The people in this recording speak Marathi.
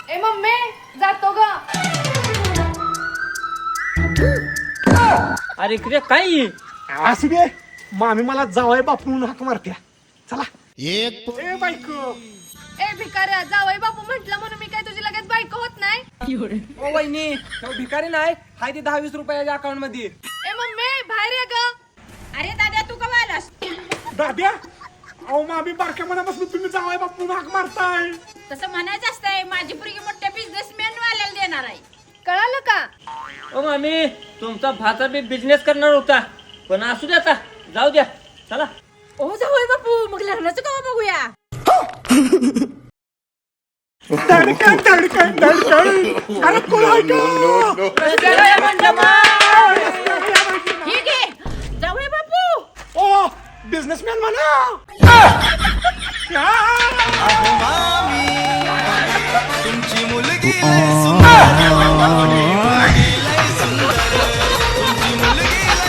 ए मम्मी जातो ग. अरे इकडे काय असू दे, मामी मला जावय बापून हाक मारत्या. चला. एक ए बायको. ए भिकाऱ्या, जावई बापू म्हटलं म्हणून मी काय तुझी लगेच बायको होत नाही. ओ वहिनी तो भिकारी नाही, हाय ते 10-20 रुपयाच्या अकाउंट मध्ये. ए मम्मी बाहेर ये ग. अरे दादा तू का आलास? दाद्या, अहो मामी बारक्या मनापासून तुम्ही जावय बापून हाक मारताय. तसं म्हणायचं असतंय, माझी पोरगी मोठ्या बिझनेसमॅन वाल्याला देणार आहे. कळालं का? ओ मामी तुमचा भाचा बी बिझनेस करणार होता, पण असू द्या आता, जाऊ द्या. चला. ओ जावई बापू, मग लग्नाचं केव्हा बघूया? धडकन धडकन धडकन. अरे कोण आहे का? ठीक आहे जावई बापू. ओ बिझनेसमॅन म्हणा. तुमची मुलगी